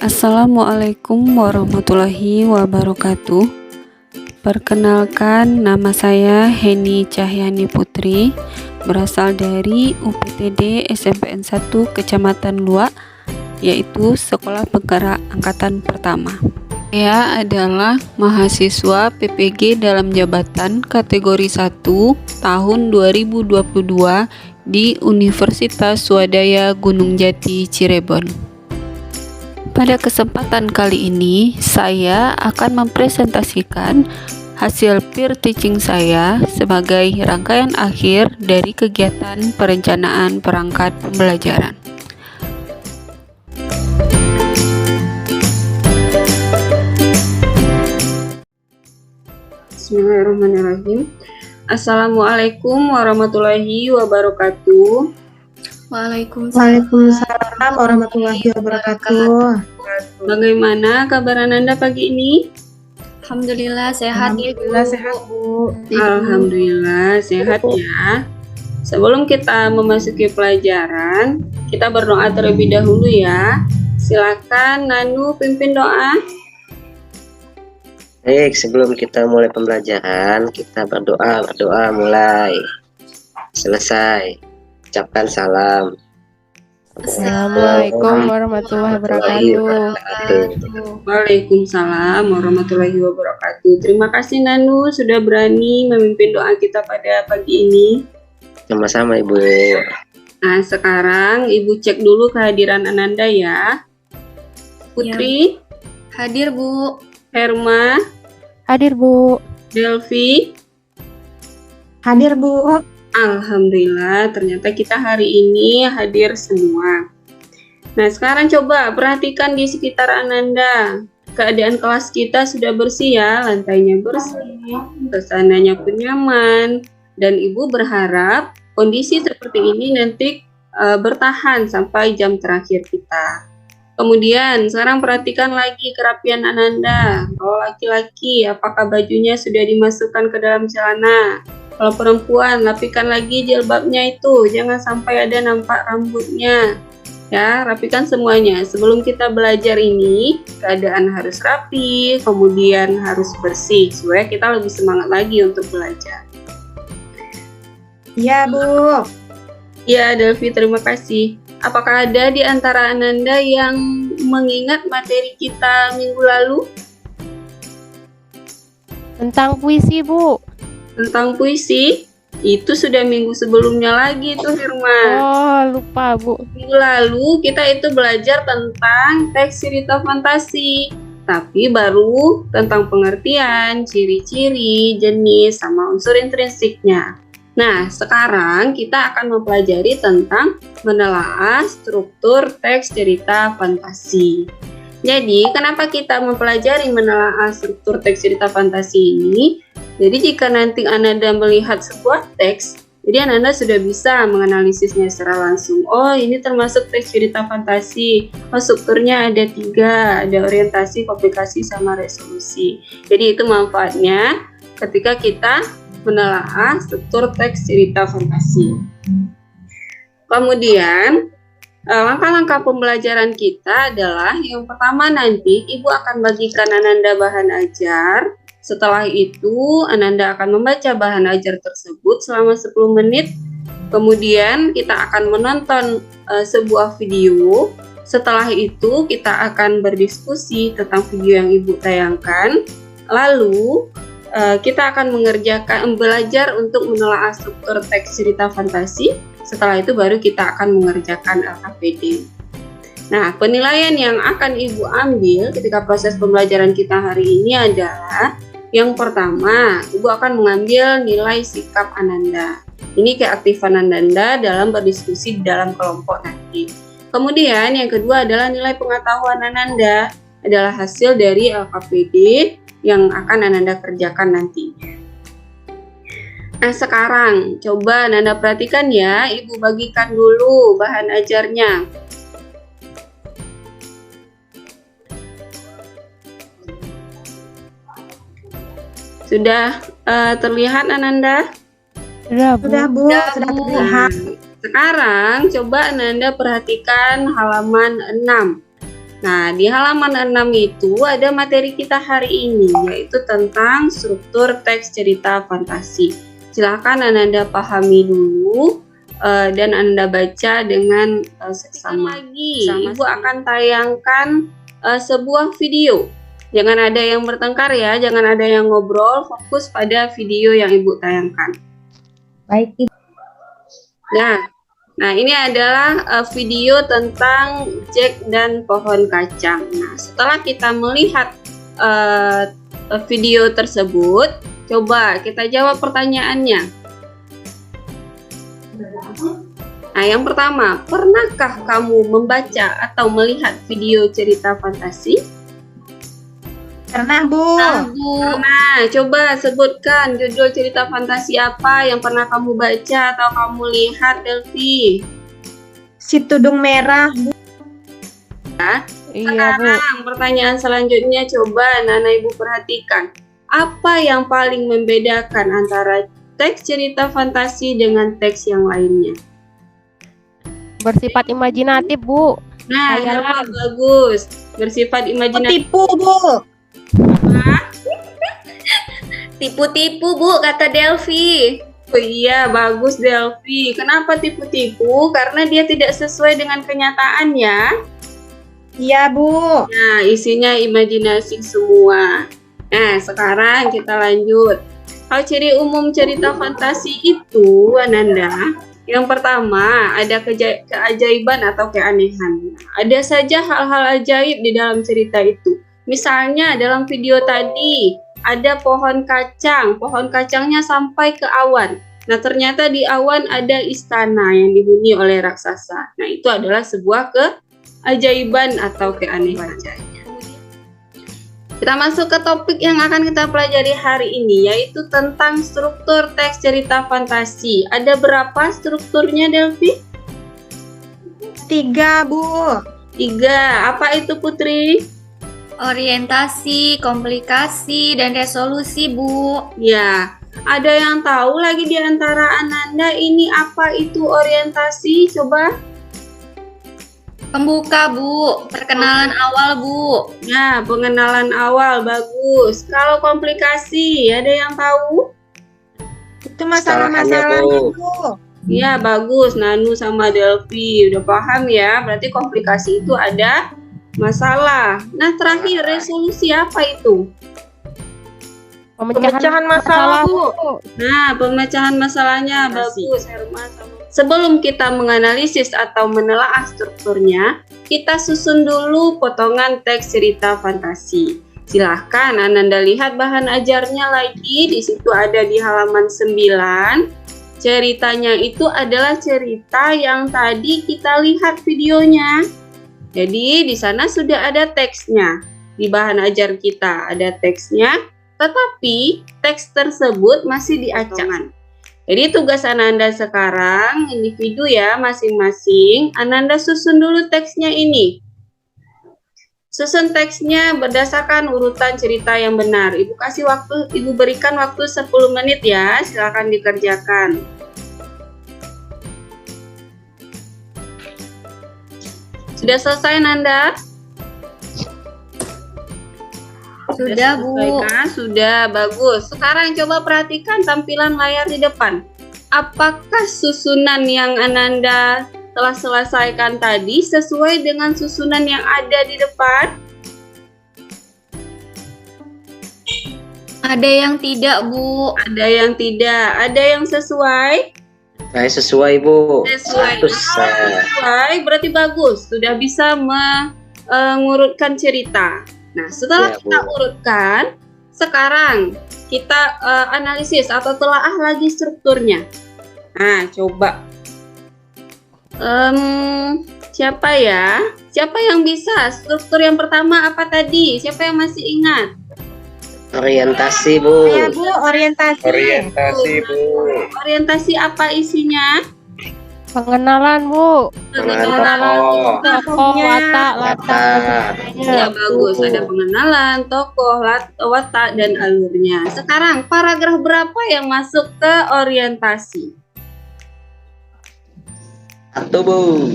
Assalamualaikum warahmatullahi wabarakatuh. Perkenalkan, nama saya Heni Cahyani Putri, berasal dari UPTD SMPN 1 Kecamatan Luak, yaitu Sekolah Penggerak Angkatan Pertama. Saya adalah mahasiswa PPG dalam jabatan kategori 1 tahun 2022 di Universitas Swadaya Gunung Jati, Cirebon. Pada kesempatan kali ini, saya akan mempresentasikan hasil peer teaching saya sebagai rangkaian akhir dari kegiatan perencanaan perangkat pembelajaran. Bismillahirrahmanirrahim. Assalamualaikum warahmatullahi wabarakatuh. Waalaikumsalam warahmatullahi wabarakatuh. Bagaimana kabar Ananda pagi ini? Alhamdulillah sehat. Alhamdulillah sehat, Bu. Alhamdulillah sehat ya. Sebelum kita memasuki pelajaran, kita berdoa terlebih dahulu ya. Silakan Nanu pimpin doa. Baik, sebelum kita mulai pembelajaran, kita berdoa mulai. Selesai. Ucapkan salam. Assalamualaikum warahmatullahi wabarakatuh. Waalaikumsalam warahmatullahi wabarakatuh. Terima kasih Nanu sudah berani memimpin doa kita pada pagi ini. Sama-sama, Ibu. Nah, sekarang Ibu cek dulu kehadiran Ananda ya. Putri, Hadir, Bu. Herma, Hadir, Bu. Delvi. Hadir, Bu. Alhamdulillah, ternyata kita hari ini hadir semua. Nah, sekarang coba perhatikan di sekitar Ananda. Keadaan kelas kita sudah bersih ya, lantainya bersih, suasananya pun nyaman, dan Ibu berharap kondisi seperti ini nanti bertahan sampai jam terakhir kita. Kemudian, sekarang perhatikan lagi kerapian Ananda. Kalau laki-laki, apakah bajunya sudah dimasukkan ke dalam celana? Kalau perempuan, rapikan lagi jilbabnya itu, jangan sampai ada nampak rambutnya. Ya, rapikan semuanya. Sebelum kita belajar ini, keadaan harus rapi, kemudian harus bersih, supaya kita lebih semangat lagi untuk belajar. Iya, Bu. Ya, Delvi, terima kasih. Apakah ada di antara Ananda yang mengingat materi kita minggu lalu? Tentang puisi, Bu. Tentang puisi? Itu sudah minggu sebelumnya lagi tuh, Firma. Oh, lupa, Bu. Minggu lalu kita itu belajar tentang teks cerita fantasi, tapi baru tentang pengertian, ciri-ciri, jenis, sama unsur intrinsiknya. Nah, sekarang kita akan mempelajari tentang menelaah struktur teks cerita fantasi. Jadi, kenapa kita mempelajari menelaah struktur teks cerita fantasi ini? Jadi, jika nanti Ananda melihat sebuah teks, jadi Ananda sudah bisa menganalisisnya secara langsung. Oh, ini termasuk teks cerita fantasi. Oh, strukturnya ada 3, ada orientasi, komplikasi, sama resolusi. Jadi, itu manfaatnya ketika kita menelaah struktur teks cerita fantasi. Kemudian, langkah-langkah pembelajaran kita adalah yang pertama nanti Ibu akan bagikan Ananda bahan ajar. Setelah itu Ananda akan membaca bahan ajar tersebut selama 10 menit. Kemudian kita akan menonton sebuah video. Setelah itu kita akan berdiskusi tentang video yang Ibu tayangkan. Lalu kita akan belajar untuk menelaah struktur teks cerita fantasi. Setelah itu baru kita akan mengerjakan LKPD. Nah, penilaian yang akan Ibu ambil ketika proses pembelajaran kita hari ini adalah yang pertama, Ibu akan mengambil nilai sikap Ananda. Ini keaktifan Ananda dalam berdiskusi di dalam kelompok nanti. Kemudian yang kedua adalah nilai pengetahuan Ananda, adalah hasil dari LKPD yang akan Ananda kerjakan nantinya. Nah, sekarang coba Ananda perhatikan ya, Ibu bagikan dulu bahan ajarnya. Sudah terlihat Ananda? Sudah, Bu. Sudah, Bu. Sekarang coba Ananda perhatikan halaman 6. Nah, di halaman 6 itu ada materi kita hari ini, yaitu tentang struktur teks cerita fantasi. Silakan Ananda pahami dulu dan Anda baca dengan seksama. Ibu akan tayangkan sebuah video. Jangan ada yang bertengkar ya, jangan ada yang ngobrol, fokus pada video yang Ibu tayangkan. Baik, Ibu. Nah, ini adalah video tentang Jack dan pohon kacang. Nah, setelah kita melihat video tersebut, coba kita jawab pertanyaannya. Nah, yang pertama, pernahkah kamu membaca atau melihat video cerita fantasi? Pernah, Bu. Nah, coba sebutkan judul cerita fantasi apa yang pernah kamu baca atau kamu lihat, Delvi. Si Tudung Merah, Bu. Iya, Bu. Sekarang pertanyaan selanjutnya, coba Nana Ibu perhatikan. Apa yang paling membedakan antara teks cerita fantasi dengan teks yang lainnya? Bersifat imajinatif, Bu. Nah, Khayalan. bagus. Bersifat imajinatif. Tipu, Bu. Tipu-tipu, Bu, kata Delvi. Oh iya, bagus Delvi. Kenapa tipu-tipu? Karena dia tidak sesuai dengan kenyataan ya. Iya, Bu. Nah, isinya imajinasi semua. Nah, sekarang kita lanjut. Hal ciri umum cerita fantasi itu, Ananda. Yang pertama, ada keajaiban atau keanehan. Ada saja hal-hal ajaib di dalam cerita itu. Misalnya dalam video tadi, ada pohon kacang. Pohon kacangnya sampai ke awan. Nah, ternyata di awan ada istana yang dihuni oleh raksasa. Nah, itu adalah sebuah keajaiban atau keanehan. Kita masuk ke topik yang akan kita pelajari hari ini, yaitu tentang struktur teks cerita fantasi. Ada berapa strukturnya, Delvi? 3, Bu. 3. Apa itu, Putri? Orientasi, komplikasi, dan resolusi, Bu. Ya, ada yang tahu lagi di antara Ananda ini apa itu orientasi? Coba. Pembuka, Bu. Perkenalan awal, Bu. Nah, pengenalan awal, bagus. Kalau komplikasi, ada yang tahu? Itu masalah-masalahnya, Bu. Bu. Ya, bagus. Nanu sama Delvi udah paham ya. Berarti komplikasi itu ada masalah. Nah, terakhir resolusi apa itu? Pemecahan masalah, Bu. Nah, pemecahan masalahnya bagus, Herma. Sebelum kita menganalisis atau menelaah strukturnya, kita susun dulu potongan teks cerita fantasi. Silahkan Ananda lihat bahan ajarnya lagi. Di situ ada di halaman 9. Ceritanya itu adalah cerita yang tadi kita lihat videonya. Jadi di sana sudah ada teksnya. Di bahan ajar kita ada teksnya, tetapi teks tersebut masih diacak. Jadi tugas Ananda sekarang individu ya masing-masing. Ananda susun dulu teksnya ini. Susun teksnya berdasarkan urutan cerita yang benar. Ibu kasih waktu, Ibu berikan waktu 10 menit ya. Silakan dikerjakan. Sudah selesai, Nanda? Sudah, Bu. Kan? Sudah, bagus. Sekarang coba perhatikan tampilan layar di depan. Apakah susunan yang Ananda telah selesaikan tadi sesuai dengan susunan yang ada di depan? Ada yang tidak, Bu. Ada yang tidak. Ada yang sesuai? Saya sesuai, Bu. Sesuai. Sesuai, berarti bagus. Sudah bisa mengurutkan cerita. Nah, setelah Ya, Bu. kita urutkan, sekarang kita analisis atau telaah lagi strukturnya. Nah, coba. Siapa ya? Siapa yang bisa? Struktur yang pertama apa tadi? Siapa yang masih ingat? Orientasi, Bu. Ya, Bu, orientasi. Orientasi, Bu. Orientasi apa isinya? Pengenalan, Bu. Pengenalan Tokoh, watak, latar, Ya, bagus. Ada pengenalan, tokoh, watak, dan alurnya. Sekarang, paragraf berapa yang masuk ke orientasi? 1, Bu.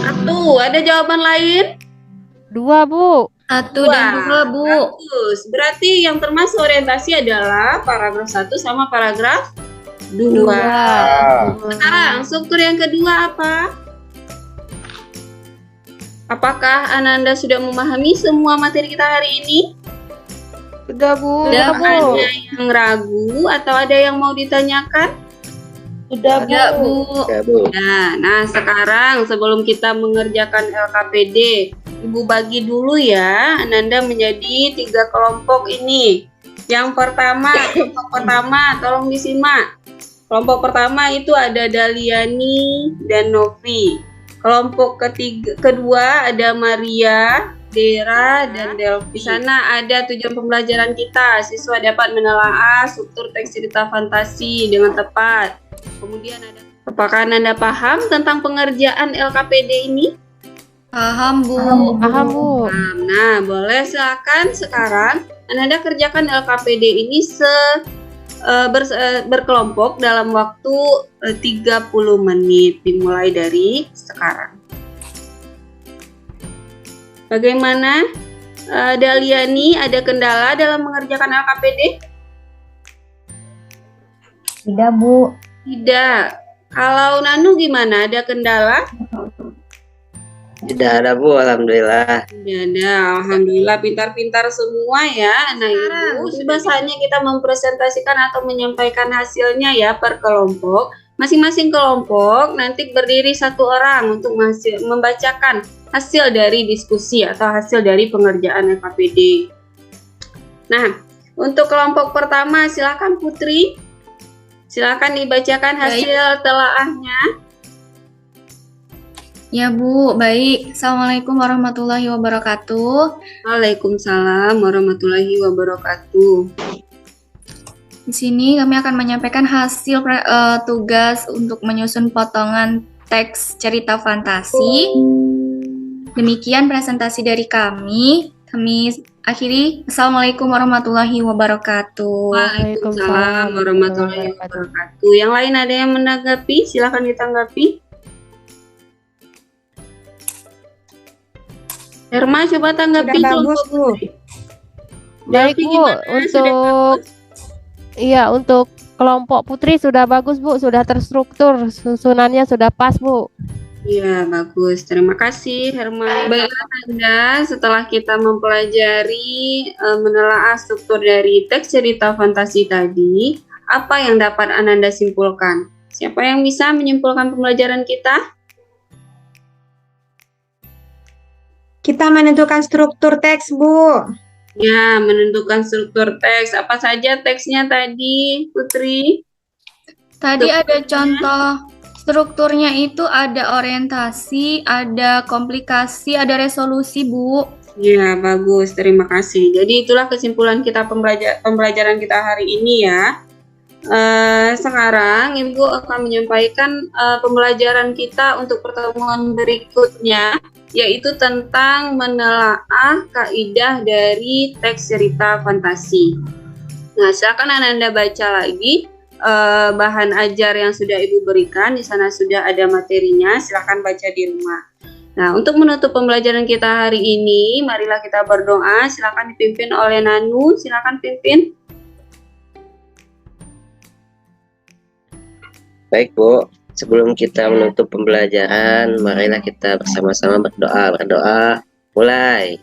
1. Ada jawaban lain? 2, Bu. 1 dan 2, Bu. Bagus. Berarti yang termasuk orientasi adalah paragraf 1 sama paragraf 2. Sekarang struktur yang kedua apa? Apakah Ananda sudah memahami semua materi kita hari ini? Sudah, Bu. Sudah, Bu. Ada yang ragu atau ada yang mau ditanyakan? Sudah, Bu. Ya, Bu. Nah, sekarang sebelum kita mengerjakan LKPD, Ibu bagi dulu ya, Ananda menjadi 3 kelompok ini. Yang pertama, tolong disimak. Kelompok pertama itu ada Daliani dan Novi. Kelompok kedua ada Maria, Dera, dan Delvi. Di sana ada tujuan pembelajaran kita. Siswa dapat menelaah struktur teks cerita fantasi dengan tepat. Kemudian ada, apakah Anda paham tentang pengerjaan LKPD ini? Paham, Bu. Paham, Bu. Nah, boleh silakan sekarang Anda kerjakan LKPD ini berkelompok dalam waktu 30 menit dimulai dari sekarang. Bagaimana Daliani, ada kendala dalam mengerjakan LKPD? Tidak, Bu. Tidak. Kalau Nanu gimana? Ada kendala? Tidak ada, Bu. Alhamdulillah. Tidak ada. Alhamdulillah pintar-pintar semua ya anak ibu. Sudah saatnya kita mempresentasikan atau menyampaikan hasilnya ya per kelompok. Masing-masing kelompok nanti berdiri 1 orang untuk membacakan hasil dari diskusi atau hasil dari pengerjaan LKPD. Nah, untuk kelompok pertama silakan Putri. Silakan dibacakan hasil telaahnya. Ya, Bu. Baik. Assalamualaikum warahmatullahi wabarakatuh. Waalaikumsalam warahmatullahi wabarakatuh. Di sini kami akan menyampaikan hasil tugas untuk menyusun potongan teks cerita fantasi. Demikian presentasi dari kami. Kami akhiri. Assalamualaikum warahmatullahi wabarakatuh. Waalaikumsalam warahmatullahi wabarakatuh. Yang lain ada yang menanggapi? Silakan ditanggapi. Herma, coba tanggapi. Sudah bagus, Bu. Baik, Delvi Bu. gimana? Sudah bagus? Untuk kelompok Putri sudah bagus, Bu. Sudah terstruktur. Susunannya sudah pas, Bu. Iya, bagus. Terima kasih, Herma. Baiklah, Anda, setelah kita mempelajari menelaah struktur dari teks cerita fantasi tadi, apa yang dapat Ananda simpulkan? Siapa yang bisa menyimpulkan pembelajaran kita? Kita menentukan struktur teks, Bu. Ya, menentukan struktur teks. Apa saja teksnya tadi, Putri? Tadi ada contoh strukturnya itu ada orientasi, ada komplikasi, ada resolusi, Bu. Ya, bagus. Terima kasih. Jadi itulah kesimpulan kita pembelajaran kita hari ini ya. Sekarang Ibu akan menyampaikan pembelajaran kita untuk pertemuan berikutnya, yaitu tentang menelaah kaidah dari teks cerita fantasi. Nah, silakan Ananda baca lagi bahan ajar yang sudah Ibu berikan. Di sana sudah ada materinya, silakan baca di rumah. Nah, untuk menutup pembelajaran kita hari ini, marilah kita berdoa. Silakan dipimpin oleh Nanu, silakan pimpin. Baik, Bu. Sebelum kita menutup pembelajaran, marilah kita bersama-sama berdoa. Berdoa, mulai.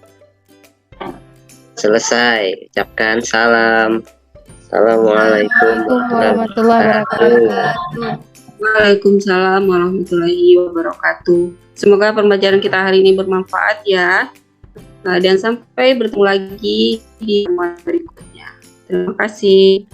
Selesai. Ucapkan salam. Assalamualaikum warahmatullahi wabarakatuh. Waalaikumsalam warahmatullahi wabarakatuh. Semoga pembelajaran kita hari ini bermanfaat ya. Dan sampai bertemu lagi di pertemuan berikutnya. Terima kasih.